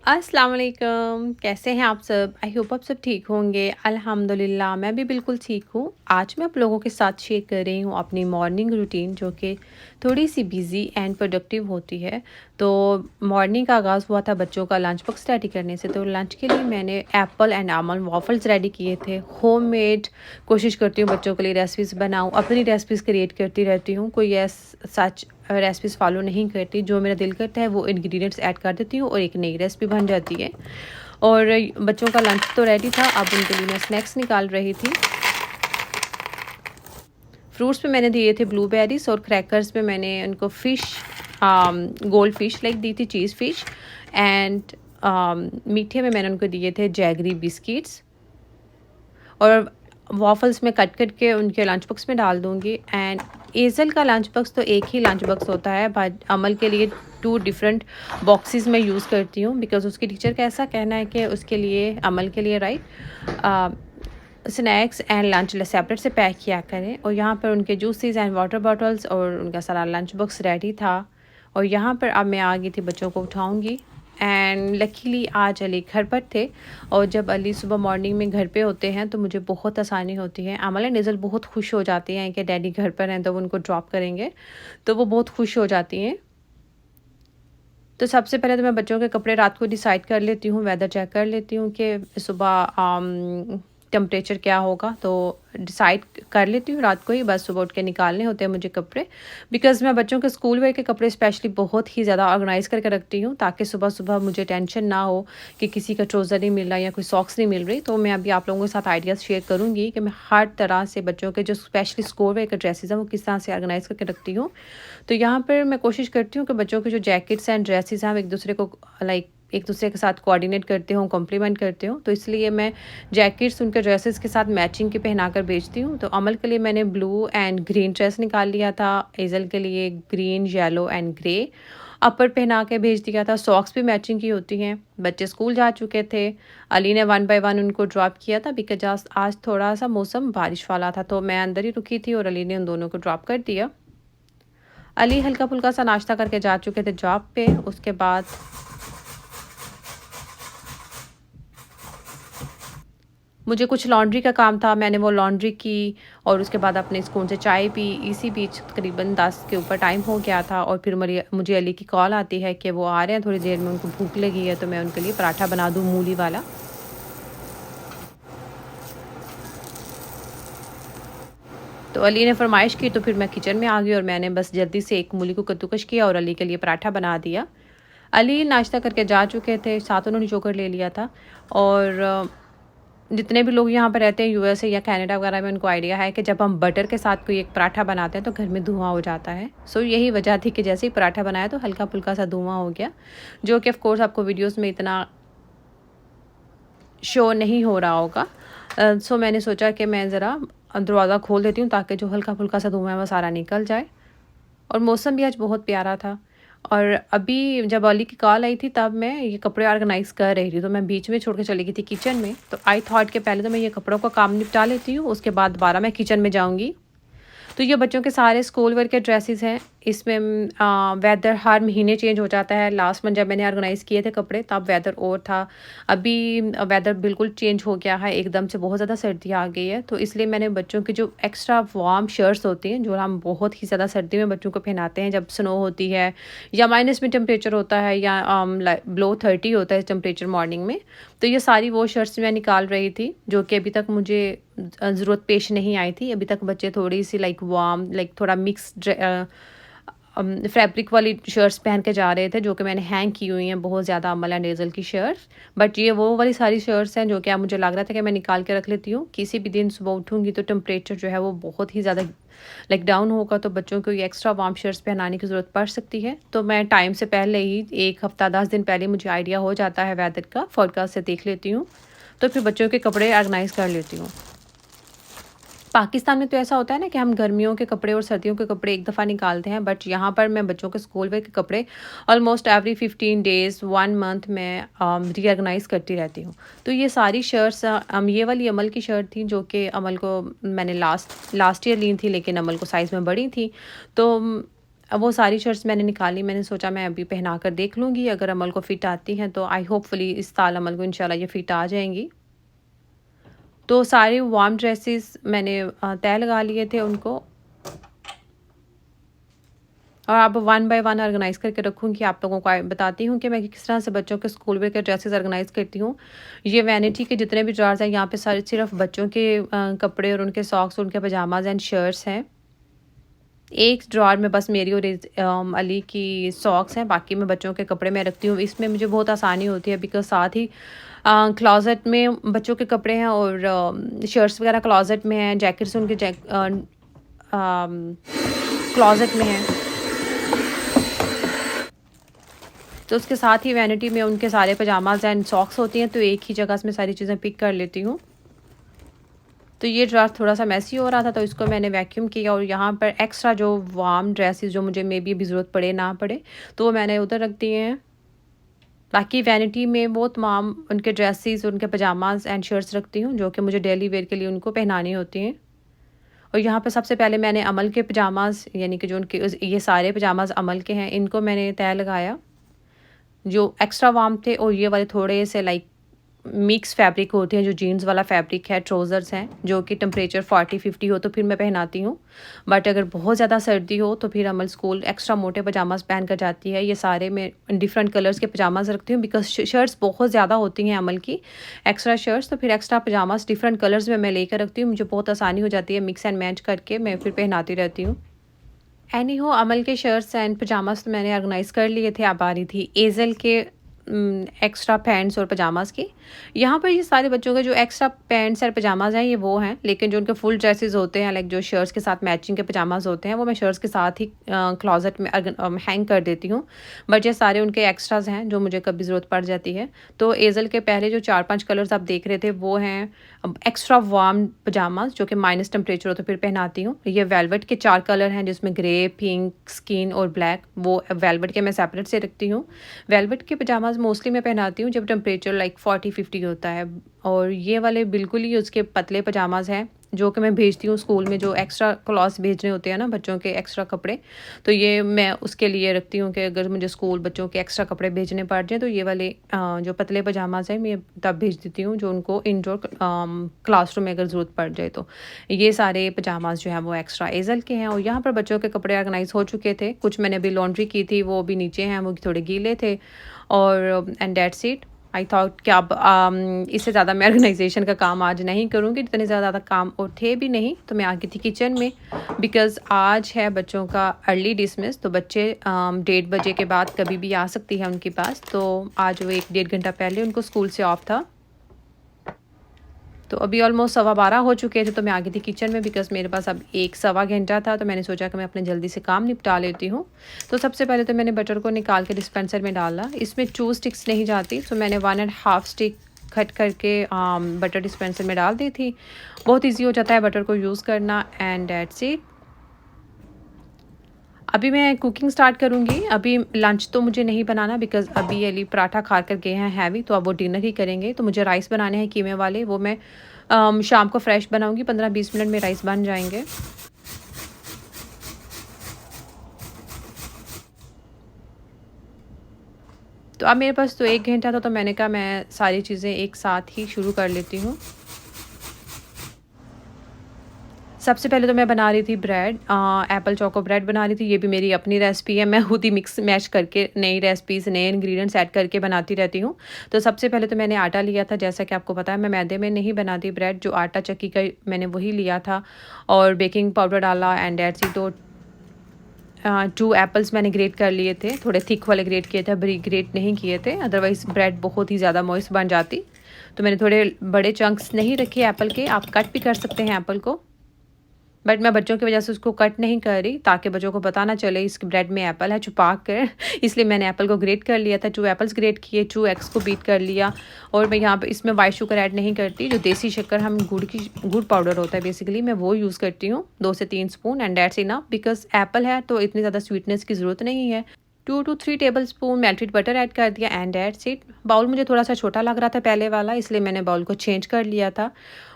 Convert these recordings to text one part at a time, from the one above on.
अस्सलाम वालेकुम, कैसे हैं आप सब? आई होप आप सब ठीक होंगे। अल्हम्दुलिल्लाह मैं भी बिल्कुल ठीक हूँ। आज मैं आप लोगों के साथ शेयर कर रही हूँ अपनी मॉर्निंग रूटीन, जो कि थोड़ी-सी बिज़ी एंड प्रोडक्टिव होती है। तो मॉर्निंग का आगाज़ हुआ था बच्चों का लंच बॉक्स रेडी करने से। तो लंच के लिए मैंने Apple and almond waffles ready किए थे। होममेड कोशिश करती हूँ बच्चों के लिए रेसिपीज़ बनाऊँ, अपनी रेसिपीज़ क्रिएट करती रहती हूँ। कोई सच रेसिपीज़ फ़ॉलो नहीं करती, जो मेरा दिल करता है वो इंग्रेडिएंट्स ऐड कर देती हूँ और एक नई रेसिपी बन जाती है। और बच्चों का लंच तो रेडी था, अब उनके लिए मैं स्नैक्स निकाल रही थी। फ्रूट्स में मैंने दिए थे ब्लूबेरीज़ और क्रैकर्स में मैंने उनको fish gold fish like the थी, चीज़ फ़िश। एंड मीठे में मैंने उनको दिए थे जैगरी बिस्किट्स। और वॉफ़ल्स में कट के उनके लंच बॉक्स में डाल दूँगी। एंड एज़ल का लंच बॉक्स तो एक ही लंच बॉक्स होता है, बट अमल के लिए 2 डिफरेंट बॉक्सेस मैं यूज़ करती हूँ, बिकॉज़ उसकी टीचर का ऐसा कहना है कि उसके लिए, अमल के लिए, स्नैक्स एंड लंच सेपरेट से पैक किया करें। और यहाँ पर उनके जूसेस एंड वाटर बॉटल्स और उनका सारा लंच बॉक्स रेडी था। और यहाँ पर अब मैं आ गई थी बच्चों को उठाऊँगी। एंड लकीली आज अली घर पर थे। और जब अली सुबह मॉर्निंग में घर पे होते हैं तो मुझे बहुत आसानी होती है। अमल एंड निज़ल बहुत खुश हो जाती हैं कि डैडी घर पर हैं तो वो उनको ड्रॉप करेंगे, तो वो बहुत खुश हो जाती हैं। तो सबसे पहले तो मैं बच्चों के कपड़े रात को डिसाइड कर लेती हूँ, वेदर चेक कर लेती हूँ कि सुबह टेम्परेचर क्या होगा, तो डिसाइड कर लेती हूँ रात को ही। बस सुबह उठ के निकालने होते हैं मुझे कपड़े, बिकॉज़ मैं बच्चों के स्कूल वेयर के कपड़े स्पेशली बहुत ही ज़्यादा ऑर्गेनाइज़ करके रखती हूँ, ताकि सुबह-सुबह मुझे टेंशन ना हो कि किसी का ट्राउज़र नहीं मिल रहा या कोई सॉक्स नहीं मिल रही। तो मैं अभी आप लोगों के साथ आइडियाज़ शेयर करूँगी कि मैं हर तरह से बच्चों के जो स्पेशली स्कूल वेयर के ड्रेसेज़ हैं वो किस तरह से ऑर्गेनाइज़ करके रखती हूँ। तो यहाँ पर मैं कोशिश करती हूँ कि बच्चों के जो जैकेट्स एंड ड्रेसेस हैं, हम एक दूसरे को एक दूसरे के साथ कोऑर्डिनेट करते हों, कॉम्प्लीमेंट करते हों। तो इसलिए मैं जैकेट्स उनके ड्रेसेस के साथ मैचिंग के पहना कर भेजती हूँ। तो अमल के लिए मैंने ब्लू एंड ग्रीन ड्रेस निकाल लिया था, एज़ल के लिए ग्रीन, येलो एंड ग्रे अपर पहना के भेज दिया था। सॉक्स भी मैचिंग की होती हैं। बच्चे स्कूल जा चुके थे। अली ने 1 बाय 1 उनको ड्रॉप किया था, बिकॉज़ आज थोड़ा-सा मौसम बारिश वाला था, तो मैं अंदर ही रुकी थी और अली ने उन दोनों को ड्रॉप कर दिया। अली हल्का-फुल्का सा नाश्ता करके जा चुके थे जॉब पे। उसके बाद मुझे कुछ लॉन्ड्री का काम था, मैंने वो लॉन्ड्री की। और उसके बाद अपने सुकून से चाय पी। इसी बीच तकरीबन 10 के ऊपर टाइम हो गया था और फिर मुझे अली की कॉल आती है कि वो आ रहे हैं थोड़ी देर में, उनको भूख लगी है, तो मैं उनके लिए पराठा बना दूँ मूली वाला। तो अली ने फरमाइश की तो फिर मैं किचन में आ गई और मैंने बस जल्दी से एक मूली को कद्दूकश किया और अली के लिए पराठा बना दिया। अली नाश्ता करके जा चुके थे, साथ उन्होंने जोकर ले लिया था। और जितने भी लोग यहाँ पे रहते हैं यूएसए या कनाडा वगैरह में, उनको आइडिया है कि जब हम बटर के साथ कोई एक पराठा बनाते हैं तो घर में धुआं हो जाता है। सो यही वजह थी कि जैसे ही पराठा बनाया तो हल्का फुल्का सा धुआं हो गया, जो कि ऑफ कोर्स आपको वीडियोस में इतना शो नहीं हो रहा होगा। सो मैंने सोचा कि मैं ज़रा दरवाज़ा खोल देती हूँ ताकि जो हल्का फुल्का सा धुआं है वो सारा निकल जाए। और मौसम भी आज बहुत प्यारा था। और अभी जब अली की कॉल आई थी तब मैं ये कपड़े ऑर्गेनाइज़ कर रही थी, तो मैं बीच में छोड़ के चली गई थी किचन में। तो आई थॉट कि पहले तो मैं ये कपड़ों का काम निपटा लेती हूँ, उसके बाद दोबारा मैं किचन में जाऊँगी। तो ये बच्चों के सारे स्कूल वेयर के ड्रेसेस हैं। इसमें वेदर हर महीने चेंज हो जाता है। लास्ट मंथ जब मैंने ऑर्गेनाइज़ किए थे कपड़े तब वेदर और था। अभी वेदर बिल्कुल चेंज हो गया है, एकदम से बहुत ज़्यादा सर्दी आ गई है। तो इसलिए मैंने बच्चों की जो एक्स्ट्रा वार्म शर्ट्स होती हैं, जो हम बहुत ही ज़्यादा सर्दी में बच्चों को पहनाते हैं जब स्नो होती है या माइनस में टेम्परेचर होता है या बिलो 30 होता है टेम्परेचर मॉर्निंग में। तो ये सारी वो शर्ट्स मैं निकाल रही थी, जो कि अभी तक मुझे ज़रूरत पेश नहीं आई थी। अभी तक बच्चे थोड़ी सी वार्म थोड़ा मिक्स फैब्रिक वाली शर्ट्स पहन के जा रहे थे, जो कि मैंने हैंग की हुई हैं बहुत ज़्यादा, अमल एंड हेज़ल की शर्ट्स। बट ये वो वाली सारी शर्ट्स हैं जो कि अब मुझे लग रहा था कि मैं निकाल के रख लेती हूँ। किसी भी दिन सुबह उठूँगी तो टेम्परेचर जो है वो बहुत ही ज़्यादा डाउन होगा, तो बच्चों को ये एक्स्ट्रा वार्म शर्ट्स पहनाने की ज़रूरत पड़ सकती है। तो मैं टाइम से पहले ही 1 हफ़्ता 10 दिन पहले मुझे आइडिया हो जाता है वेदर का, फोरकास्ट से देख लेती हूँ। तो फिर बच्चों के कपड़े ऑर्गेनाइज़ कर लेती हूँ। पाकिस्तान में तो ऐसा होता है ना कि हम गर्मियों के कपड़े और सर्दियों के कपड़े एक दफ़ा निकालते हैं, बट यहाँ पर मैं बच्चों के स्कूल वेयर के कपड़े ऑलमोस्ट एवरी 15 डेज़ 1 मंथ में रीऑर्गेनाइज़ करती रहती हूँ। तो ये सारी शर्ट्स ये वाली अमल की शर्ट थी, जो कि अमल को मैंने लास्ट ईयर ली थी, लेकिन अमल को साइज़ में बड़ी थी। तो अब वो सारी शर्ट्स मैंने निकाली, मैंने सोचा मैं अभी पहना कर देख लूँगी, अगर अमल को फ़िट आती हैं तो आई होपफुली इस साल अमल को इंशाल्लाह ये फ़िट आ जाएंगी। तो सारे वार्म ड्रेसेस मैंने तय लगा लिए थे उनको, और अब वन बाय वन ऑर्गेनाइज़ करके रखूँगी। आप लोगों को बताती हूँ कि मैं किस तरह से बच्चों के स्कूल वेयर के ड्रेसेस ऑर्गेनाइज़ करती हूँ। ये वैनिटी के जितने भी ड्रॉर्स हैं यहाँ पे सारे सिर्फ बच्चों के कपड़े और उनके सॉक्स, उनके पजामाज एंड शर्ट्स हैं। एक ड्रॉर में बस मेरी और अली की सॉक्स हैं, बाकी मैं बच्चों के कपड़े मैं रखती हूँ। इसमें मुझे बहुत आसानी होती है बिकॉज़ साथ ही क्लोज़ेट में बच्चों के कपड़े हैं और शर्ट्स वगैरह क्लोज़ेट में हैं, जैकेट्स उनके क्लोज़ेट में हैं। तो उसके साथ ही वैनिटी में उनके सारे पजामाज एंड सॉक्स होती हैं, तो एक ही जगह से मैं सारी चीज़ें पिक कर लेती हूँ। तो ये ड्रेस थोड़ा सा मैसी हो रहा था तो इसको मैंने वैक्यूम किया, और यहाँ पर एक्स्ट्रा जो वार्म ड्रेसेस जो मुझे मे बी अभी ज़रूरत पड़े ना पड़े तो वो मैंने उधर रख दिए हैं। बाकी वैनिटी में वो तमाम उनके ड्रेसेस, उनके पजामाज एंड शर्ट्स रखती हूँ जो कि मुझे डेली वेयर के लिए उनको पहनानी होती हैं। और यहाँ पर सबसे पहले मैंने अमल के पजामाज, यानी कि जो उनके ये सारे पजामाज अमल के हैं, इनको मैंने तय लगाया जो एक्स्ट्रा वार्म थे, और ये वाले थोड़े से लाइक मिक्स फैब्रिक होते हैं, जो जीन्स वाला फैब्रिक है, ट्राउज़र्स हैं जो कि टेम्परेचर 40-50 हो तो फिर मैं पहनाती हूँ। बट अगर बहुत ज़्यादा सर्दी हो तो फिर अमल स्कूल एक्स्ट्रा मोटे पजामाज पहन कर जाती है। ये सारे मैं डिफरेंट कलर्स के पजामाज रखती हूँ बिकॉज शर्ट्स बहुत ज़्यादा होती हैं अमल की, एक्स्ट्रा शर्ट्स, तो फिर एक्स्ट्रा पजामाज डिफरेंट कलर्स में मैं लेकर रखती हूँ। मुझे बहुत आसानी हो जाती है, मिक्स एंड मैच करके मैं फिर पहनाती रहती हूँ। एनी हो, अमल के शर्ट्स एंड पजामास तो मैंने ऑर्गेनाइज़ कर लिए थे। अब आ रही थी एज़ल के एक्स्ट्रा पैंट्स और पजामास की। यहाँ पर ये सारे बच्चों के जो एक्स्ट्रा पैंट्स और पजामाज हैं ये वो हैं, लेकिन जो उनके फुल ड्रेसेस होते हैं लाइक जो शर्ट्स के साथ मैचिंग के पजामाज होते हैं वो मैं शर्ट्स के साथ ही क्लोजेट में हैंग कर देती हूँ। बट ये सारे उनके एक्स्ट्राज हैं जो मुझे कभी ज़रूरत पड़ जाती है। तो एज़ल के पहले जो 4-5 कलर्स आप देख रहे थे वो हैं एक्स्ट्रा वार्म पजामाज जो कि माइनस टेम्परेचर हो तो फिर पहनाती हूँ। ये वेलवेट के 4 कलर हैं जिसमें ग्रे, पिंक, स्किन और ब्लैक, वो वेलवेट के मैं सेपरेट से रखती हूँ। वेलवेट के पजामाज मोस्टली मैं पहनाती हूँ जब टेम्परेचर लाइक 40-50 होता है। और ये वाले बिल्कुल ही उसके पतले पजामाज हैं जो कि मैं भेजती हूँ स्कूल में, जो एक्स्ट्रा क्लॉथ्स भेजने होते हैं ना बच्चों के एक्स्ट्रा कपड़े, तो ये मैं उसके लिए रखती हूँ कि अगर मुझे स्कूल बच्चों के एक्स्ट्रा कपड़े भेजने पड़ जाए तो ये वाले जो पतले पजामाज हैं मैं तब भेज देती हूँ जो उनको इंडोर क्लासरूम में अगर ज़रूरत पड़ जाए। तो ये सारे पजामाज जो हैं वो एक्स्ट्रा एज़ल के हैं। और यहाँ पर बच्चों के कपड़े ऑर्गेनाइज हो चुके थे, कुछ मैंने अभी लॉन्ड्री की थी वो भी नीचे हैं, वो थोड़े गीले थे, और and that's it. I thought कि अब इससे ज़्यादा मैं ऑर्गेनाइजेशन का काम आज नहीं करूँगी, जितने ज़्यादा काम और थे भी नहीं। तो मैं आ गई थी किचन में बिकॉज़ आज है बच्चों का अर्ली डिसमिस, तो बच्चे 1:30 बजे के बाद कभी भी आ सकती है उनके पास। तो आज वो 1-1.5 घंटा पहले उनको स्कूल से ऑफ था। तो अभी ऑलमोस्ट 12:15 हो चुके थे तो मैं आ गई थी किचन में बिकॉज़ मेरे पास अब 1-1.25 घंटा था, तो मैंने सोचा कि मैं अपने जल्दी से काम निपटा लेती हूँ। तो सबसे पहले तो मैंने बटर को निकाल के डिस्पेंसर में डाला। इसमें 2 स्टिक्स नहीं जाती, तो मैंने 1.5 स्टिक कट करके बटर डिस्पेंसर में डाल दी थी। बहुत ईजी हो जाता है बटर को यूज़ करना, एंड दैट्स इट। अभी मैं कुकिंग स्टार्ट करूँगी। अभी लंच तो मुझे नहीं बनाना बिकॉज़ अभी अली पराठा खा कर गए हैं हैवी, तो अब वो डिनर ही करेंगे। तो मुझे राइस बनाने हैं कीमे वाले, वो मैं शाम को फ्रेश बनाऊँगी, 15-20 मिनट में राइस बन जाएंगे। तो अब मेरे पास तो 1 घंटा था, तो मैंने कहा मैं सारी चीज़ें एक साथ ही शुरू कर लेती हूँ। सबसे पहले तो मैं बना रही थी ब्रेड, एप्पल चोको ब्रेड बना रही थी। ये भी मेरी अपनी रेसिपी है, मैं खुद ही मिक्स मैच करके नई रेसिपीज़, नए इंग्रेडिएंट्स ऐड करके बनाती रहती हूँ। तो सबसे पहले तो मैंने आटा लिया था, जैसा कि आपको पता है मैं मैदे में नहीं बनाती ब्रेड, जो आटा चक्की का मैंने वही लिया था, और बेकिंग पाउडर डाला, एंड दैट्स इट। तो 2 एप्पल्स मैंने ग्रेट कर लिए थे, थोड़े थिक वाले ग्रेट किए थे, बारीक ग्रेट नहीं किए थे, अदरवाइज़ ब्रेड बहुत ही ज़्यादा मॉइस्ट बन जाती। तो मैंने थोड़े बड़े चंक्स नहीं रखे एप्पल के, आप कट भी कर सकते हैं एप्पल को, बट मैं बच्चों की वजह से उसको कट नहीं कर रही ताकि बच्चों को पता ना चले इस ब्रेड में एप्पल है छुपा कर इसलिए मैंने एप्पल को ग्रेट कर लिया था। 2 एप्पल्स ग्रेट किए, 2 एग्स को बीट कर लिया, और मैं यहाँ पे इसमें वाइट शुगर ऐड नहीं करती, जो देसी शक्कर हम गुड़ पाउडर होता है बेसिकली, मैं वो यूज़ करती हूँ 2 से 3 spoon, and that's enough because Apple है तो इतनी ज़्यादा स्वीटनेस की ज़रूरत नहीं है। 2 to 3 table spoon melted butter add कर दिया एंड दैट्स इट। बाउल मुझे थोड़ा सा छोटा लग रहा था पहले वाला, इसलिए मैंने बाउल को चेंज कर लिया था।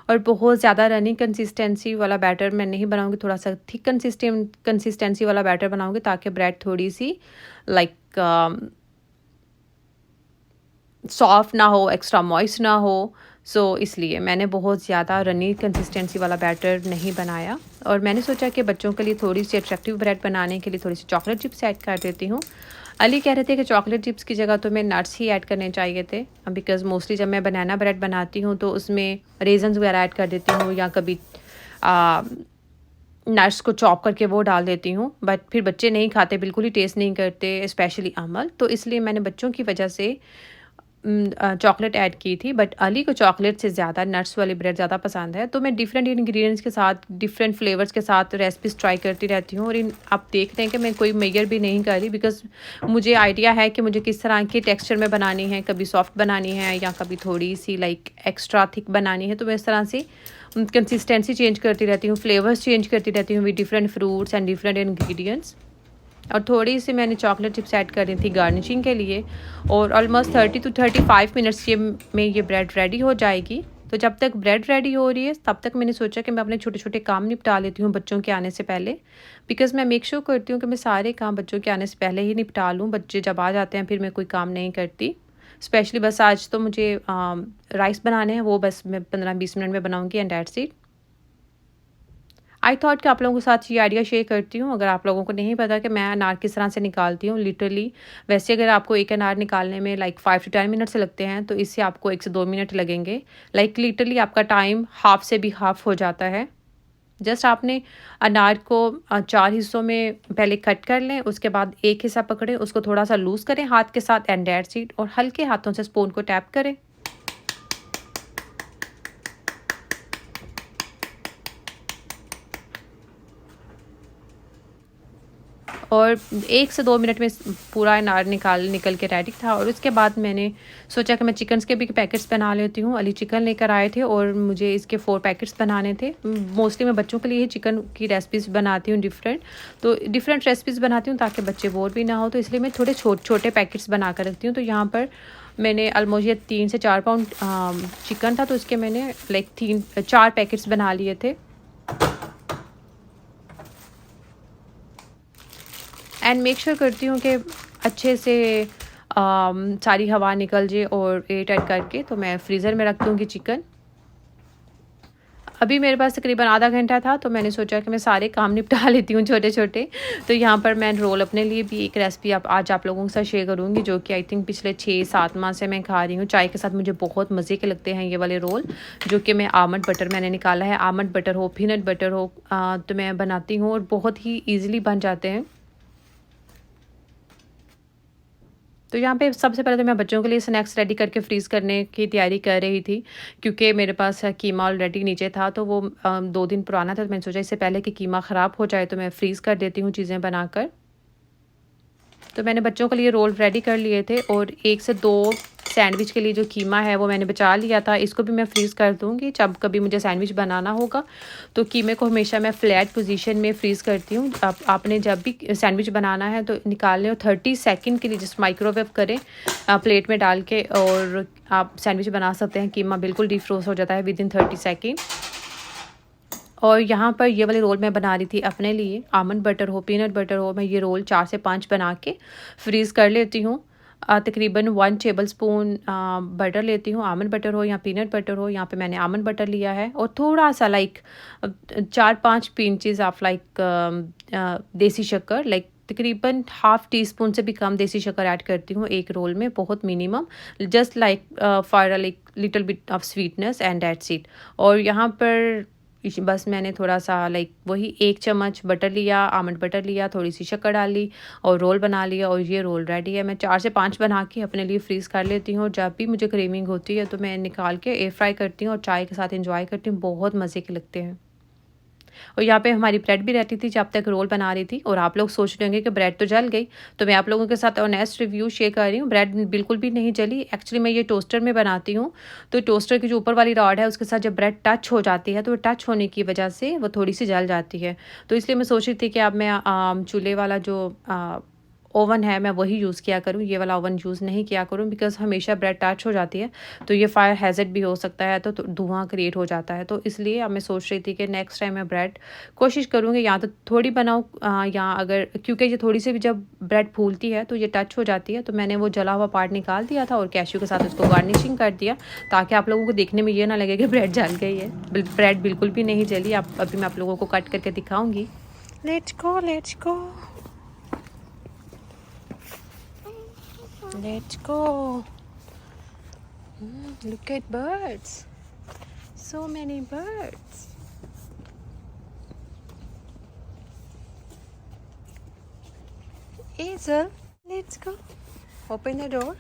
और बहुत ज़्यादा रनिंग कंसिस्टेंसी वाला बैटर मैं नहीं बनाऊंगी, थोड़ा सा थिक कंसिस्टेंसी वाला बैटर बनाऊंगी ताकि ब्रेड थोड़ी सी लाइक सॉफ्ट ना हो, एक्स्ट्रा मॉइस्ट ना हो। इसलिए मैंने बहुत ज़्यादा रनी कंसिस्टेंसी वाला बैटर नहीं बनाया। और मैंने सोचा कि बच्चों के लिए थोड़ी सी अट्रैक्टिव ब्रेड बनाने के लिए थोड़ी सी चॉकलेट चिप्स ऐड कर देती हूँ। अली कह रहे थे कि चॉकलेट चिप्स की जगह तो मैं नट्स ही ऐड करने चाहिए थे, बिकॉज़ मोस्टली जब मैं बनाना ब्रेड बनाती हूँ तो उसमें रेजन्स वगैरह ऐड कर देती हूँ या कभी नट्स को चॉप करके वो डाल देती हूँ, बट फिर बच्चे नहीं खाते, बिल्कुल ही टेस्ट नहीं करते, स्पेशली अमल। तो इसलिए मैंने बच्चों की वजह से चॉकलेट ऐड की थी। बट अली को चॉकलेट से ज़्यादा नट्स वाली ब्रेड ज़्यादा पसंद है, तो मैं डिफरेंट इंग्रेडिएंट्स के साथ, डिफरेंट फ्लेवर्स के साथ रेसिपीज़ ट्राई करती रहती हूँ। और आप देख रहे हैं कि मैं कोई मेजर भी नहीं कर रही, बिकॉज मुझे आइडिया है कि मुझे किस तरह के टेक्सचर में बनानी है, कभी सॉफ्ट बनानी है या कभी थोड़ी सी लाइक एक्स्ट्रा थिक बनानी है। तो मैं इस तरह से कंसिस्टेंसी चेंज करती रहती हूँ, फ्लेवर्स चेंज करती रहती हूँ with different fruits and different ingredients. और थोड़ी सी मैंने चॉकलेट चिप्स ऐड कर दी थी गार्निशिंग के लिए। और ऑलमोस्ट 30 to 35 मिनट्स में ये ब्रेड रेडी हो जाएगी। तो जब तक ब्रेड रेडी हो रही है तब तक मैंने सोचा कि मैं अपने छोटे छोटे काम निपटा लेती हूँ बच्चों के आने से पहले, बिकॉज़ मैं मेक श्योर करती हूँ कि मैं सारे काम बच्चों के आने से पहले ही निपटा लूँ। बच्चे जब आ जाते हैं फिर मैं कोई काम नहीं करती। स्पेशली बस आज तो मुझे राइस बनाने हैं, वो बस मैं 15-20 मिनट में बनाऊँगी and that's it. I thought कि आप लोगों के साथ ये आइडिया शेयर करती हूँ। अगर आप लोगों को नहीं पता कि मैं अनार किस तरह से निकालती हूँ लिटरली, वैसे अगर आपको एक अनार निकालने में लाइक 5 to 10 मिनट्स लगते हैं तो इससे आपको 1 से 2 मिनट लगेंगे। लाइक लिटरली आपका टाइम हाफ से भी हाफ हो जाता है। जस्ट आपने अनार को 4 हिस्सों में पहले कट कर लें, उसके बाद एक हिस्सा पकड़ें, उसको थोड़ा सा लूज़ करें हाथ के साथ एंड दैट्स इट। और हल्के हाथों से स्पून को टैप करें। और 1 से 2 मिनट में पूरा अनार निकल के रेडी था। और उसके बाद मैंने सोचा कि मैं चिकन्स के भी पैकेट्स बना लेती हूँ। अली चिकन लेकर आए थे और मुझे इसके 4 पैकेट्स बनाने थे। मोस्टली मैं बच्चों के लिए ही चिकन की रेसिपीज़ बनाती हूँ तो डिफरेंट रेसिपीज़ बनाती हूँ ताकि बच्चे बोर भी ना हो। तो इसलिए मैं थोड़े छोटे पैकेट्स बना कर रखती हूँ। तो यहाँ पर मैंने ऑलमोस्ट ये 3 से 4 पाउंड चिकन था, तो इसके मैंने लाइक 4 पैकेट्स बना लिए थे। एंड मेक श्योर करती हूँ कि अच्छे से सारी हवा निकल जाए और एयर टाइट करके तो मैं फ्रीज़र में रख दूँगी चिकन। अभी मेरे पास तकरीबन आधा घंटा था, तो मैंने सोचा कि मैं सारे काम निपटा लेती हूँ छोटे छोटे। तो यहाँ पर मैं रोल अपने लिए भी एक रेसिपी आज आप लोगों के साथ शेयर करूँगी, जो कि आई थिंक पिछले 6-7 माह से मैं खा रही हूँ। चाय के साथ मुझे बहुत मज़े के लगते हैं ये वाले रोल, जो कि मैं आमंड बटर मैंने निकाला है। आमंड बटर हो, पीनट बटर हो, तो मैं बनाती हूँ और बहुत ही ईजिली बन जाते हैं। तो यहाँ पे सबसे पहले तो मैं बच्चों के लिए स्नैक्स रेडी करके फ्रीज़ करने की तैयारी कर रही थी, क्योंकि मेरे पास कीमा ऑलरेडी नीचे था, तो वो 2 दिन पुराना था। तो मैंने सोचा इससे पहले कि कीमा ख़राब हो जाए तो मैं फ्रीज़ कर देती हूँ चीज़ें बनाकर। तो मैंने बच्चों के लिए रोल रेडी कर लिए थे और 1 से 2 सैंडविच के लिए जो कीमा है वो मैंने बचा लिया था। इसको भी मैं फ्रीज़ कर दूँगी जब कभी मुझे सैंडविच बनाना होगा। तो कीमे को हमेशा मैं फ्लैट पोजीशन में फ्रीज़ करती हूँ। आपने जब भी सैंडविच बनाना है तो निकाल लें और 30 सेकंड के लिए जस्ट माइक्रोवेव करें प्लेट में डाल के, और आप सैंडविच बना सकते हैं। कीमा बिल्कुल डिफ्रोस्ट हो जाता है विद इन 30 सेकेंड। और यहाँ पर ये वाले रोल मैं बना रही थी अपने लिए, आमंड बटर हो, पीनट बटर हो, मैं ये रोल 4 से 5 बना के फ्रीज़ कर लेती हूँ। तकरीबन 1 टेबल स्पून बटर लेती हूँ, आमंड बटर हो या पीनट बटर हो। यहाँ पे मैंने आमंड बटर लिया है और थोड़ा सा लाइक 4-5 पिंचेस ऑफ लाइक देसी शक्कर, लाइक तकरीबन हाफ़ टी स्पून से भी कम देसी शक्कर ऐड करती हूँ एक रोल में, बहुत minimum, just like for like little bit of sweetness and that's it. और यहाँ पर बस मैंने थोड़ा सा लाइक वही 1 चम्मच बटर लिया, आमंड बटर लिया, थोड़ी सी शक्कर डाली और रोल बना लिया और ये रोल रेडी है। मैं 4 से 5 बना के अपने लिए फ्रीज़ कर लेती हूँ और जब भी मुझे क्रेविंग होती है तो मैं निकाल के एयर फ्राई करती हूँ और चाय के साथ एंजॉय करती हूँ। बहुत मज़े के लगते हैं। और यहाँ पे हमारी ब्रेड भी रहती थी जब तक रोल बना रही थी। और आप लोग सोच रहे होंगे कि ब्रेड तो जल गई, तो मैं आप लोगों के साथ ऑनेस्ट रिव्यू शेयर कर रही हूँ। ब्रेड बिल्कुल भी नहीं जली। एक्चुअली मैं ये टोस्टर में बनाती हूँ, तो टोस्टर की जो ऊपर वाली रॉड है उसके साथ जब ब्रेड टच हो जाती है तो टच होने की वजह से वो थोड़ी सी जल जाती है। तो इसलिए मैं सोच रही थी कि अब मैं चूल्हे वाला जो ओवन है मैं वही यूज़ किया करूँ, ये वाला ओवन यूज़ नहीं किया करूँ, बिकॉज़ हमेशा ब्रेड टच हो जाती है तो ये फायर हैज़र्ड भी हो सकता है, तो धुआं क्रिएट हो जाता है। तो इसलिए अब मैं सोच रही थी कि नेक्स्ट टाइम मैं ब्रेड कोशिश करूँगी या तो थोड़ी बनाऊँ, या अगर, क्योंकि ये थोड़ी सी भी जब ब्रेड फूलती है तो ये टच हो जाती है, तो मैंने वो जला हुआ पार्ट निकाल दिया था और कैश्यू के साथ उसको गार्निशिंग कर दिया, ताकि आप लोगों को देखने में ये ना लगे कि ब्रेड जल गई है। ब्रेड बिल्कुल भी नहीं जली। आप अभी मैं आप लोगों को कट करके दिखाऊँगी। Let's go, let's go, let's go. Look at birds, so many birds. Hazel, let's go. Open the door.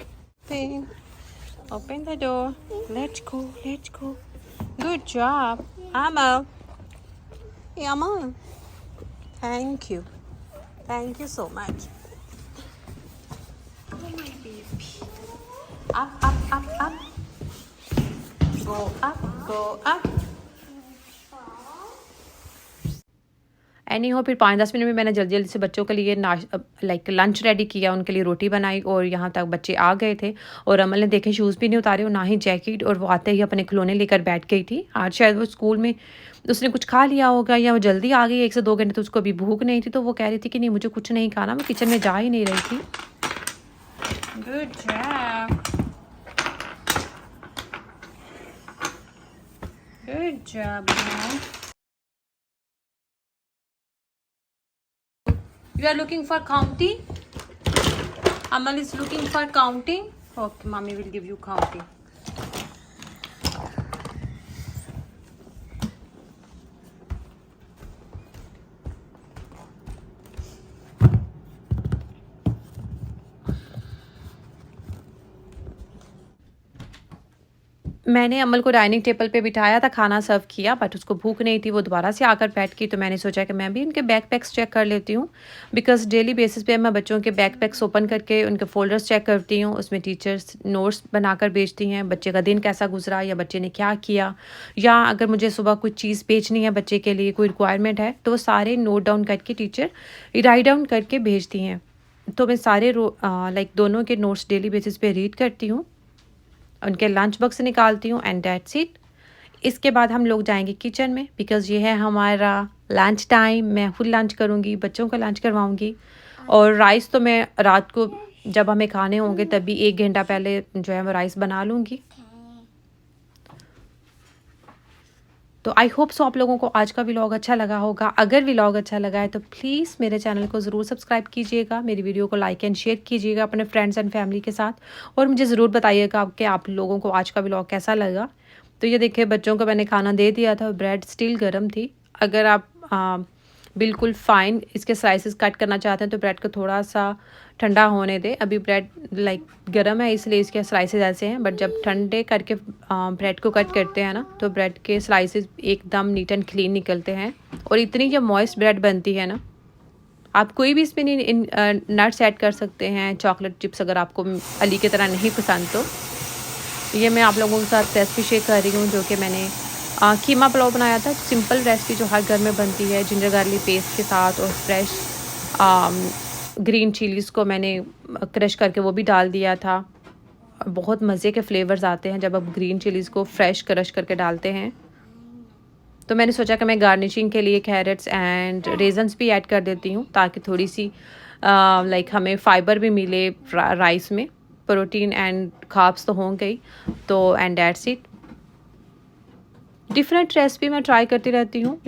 Open the door. Let's go, let's go. Good job, Amal. Hey, Amal, thank you so much. Up, up, up, up. Go up, go up. Any हो, फिर 5-10 minute में मैंने जल्दी जल्दी से बच्चों के लिए लंच रेडी किया, उनके लिए रोटी बनाई और यहाँ तक बच्चे आ गए थे। और अमल ने देखे शूज़ भी नहीं उतारे और ना ही जैकेट, और वो आते ही अपने खिलौने लेकर बैठ गई थी। आज शायद वो स्कूल में उसने कुछ खा लिया होगा या वो जल्दी आ गई 1 से 2 घंटे, तो उसको अभी भूख नहीं थी, तो वो कह रही थी कि नहीं मुझे कुछ नहीं खाना, मैं किचन में जा ही नहीं रही थी। Good job, good job. You are looking for counting? Amal is looking for counting. Okay, mommy will give you counting. मैंने अमल को डाइनिंग टेबल पे बिठाया था, खाना सर्व किया, बट उसको भूख नहीं थी, वो दोबारा से आकर बैठ गई। तो मैंने सोचा कि मैं भी उनके बैकपैक्स चेक कर लेती हूँ, बिकॉज़ डेली बेसिस पे मैं बच्चों के बैकपैक्स ओपन करके उनके फ़ोल्डर्स चेक करती हूँ। उसमें टीचर्स नोट्स बनाकर भेजती हैं, बच्चे का दिन कैसा गुजरा या बच्चे ने क्या किया, या अगर मुझे सुबह कुछ चीज़ भेजनी है बच्चे के लिए, कोई रिक्वायरमेंट है, तो वो सारे नोट डाउन करके टीचर राइट डाउन करके भेजती हैं। तो मैं सारे दोनों के नोट्स डेली बेसिस पे रीड करती हूँ, उनके लंच बॉक्स निकालती हूँ, एंड दैट्स इट। इसके बाद हम लोग जाएंगे किचन में, बिकॉज़ ये है हमारा लंच टाइम। मैं खुद लंच करूँगी, बच्चों का लंच करवाऊँगी, और राइस तो मैं रात को जब हमें खाने होंगे तभी 1 घंटा पहले जो है वो राइस बना लूँगी। तो आई होप सो आप लोगों को आज का व्लॉग अच्छा लगा होगा। अगर व्लॉग अच्छा लगा है तो प्लीज़ मेरे चैनल को ज़रूर सब्सक्राइब कीजिएगा, मेरी वीडियो को लाइक एंड शेयर कीजिएगा अपने फ्रेंड्स एंड फैमिली के साथ, और मुझे ज़रूर बताइएगा कि आप लोगों को आज का व्लॉग कैसा लगा। तो ये देखिए बच्चों को मैंने खाना दे दिया था, ब्रेड स्टिल गर्म थी। अगर आप बिल्कुल फ़ाइन इसके स्लाइसेस कट करना चाहते हैं तो ब्रेड को थोड़ा सा ठंडा होने दें। अभी ब्रेड गर्म है इसलिए इसके स्लाइसेस ऐसे हैं, बट जब ठंडे करके ब्रेड को कट करते हैं ना तो ब्रेड के स्लाइसेस एकदम नीट एंड क्लीन निकलते हैं, और इतनी जो मॉइस्ट ब्रेड बनती है ना। आप कोई भी इसमें नट्स ऐड कर सकते हैं, चॉकलेट चिप्स अगर आपको अली की तरह नहीं पसंद तो। ये मैं आप लोगों के साथ रेसिपी शेयर कर रही हूँ जो कि मैंने कीमा पुलाव बनाया था, सिंपल रेसिपी जो हर घर में बनती है, जिंजर गार्लिक पेस्ट के साथ, और फ्रेश ग्रीन चिलीज़ को मैंने क्रश करके वो भी डाल दिया था। बहुत मज़े के फ्लेवर्स आते हैं जब आप ग्रीन चिलीज़ को फ्रेश क्रश करके डालते हैं। तो मैंने सोचा कि मैं गार्निशिंग के लिए कैरेट्स एंड रेजन्स भी ऐड कर देती हूँ, ताकि थोड़ी सी हमें फ़ाइबर भी मिले राइस में, प्रोटीन एंड कार्ब्स तो होंगे ही। तो and that's it. Different recipe मैं ट्राई करती रहती हूँ।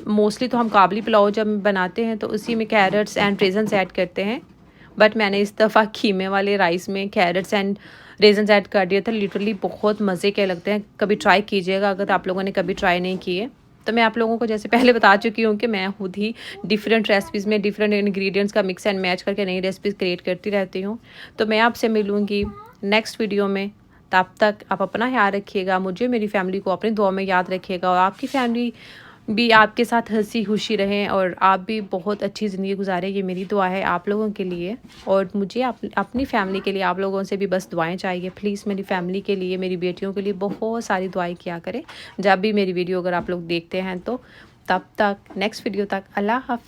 मोस्टली तो हम काबली पुलाव जब बनाते हैं तो उसी में कैरेट्स एंड रेजन्स ऐड करते हैं, बट मैंने इस दफ़ा कीमे वाले राइस में कैरेट्स एंड रेजन्स ऐड कर दिया था। लिटरली बहुत मज़े के लगते हैं, कभी ट्राई कीजिएगा अगर आप लोगों ने कभी ट्राई नहीं किए। तो मैं आप लोगों को जैसे पहले बता चुकी हूँ कि मैं खुद ही डिफरेंट रेसिपीज़ में डिफरेंट इंग्रेडिएंट्स का मिक्स एंड मैच करके नई रेसिपीज़ क्रिएट करती रहती हूँ। तो मैं आपसे मिलूँगी नेक्स्ट वीडियो में। तब तक आप अपना ख्याल रखिएगा, मुझे मेरी फैमिली को अपनी दुआ में याद रखिएगा, और आपकी फैमिली भी आपके साथ हंसी खुशी रहें और आप भी बहुत अच्छी ज़िंदगी गुजारें। ये मेरी दुआ है आप लोगों के लिए, और मुझे अपनी फैमिली के लिए आप लोगों से भी बस दुआएं चाहिए। प्लीज़ मेरी फैमिली के लिए, मेरी बेटियों के लिए बहुत सारी दुआएं किया करें जब भी मेरी वीडियो अगर आप लोग देखते हैं तो। तब तक नेक्स्ट वीडियो तक अल्लाह हाफ़िज़।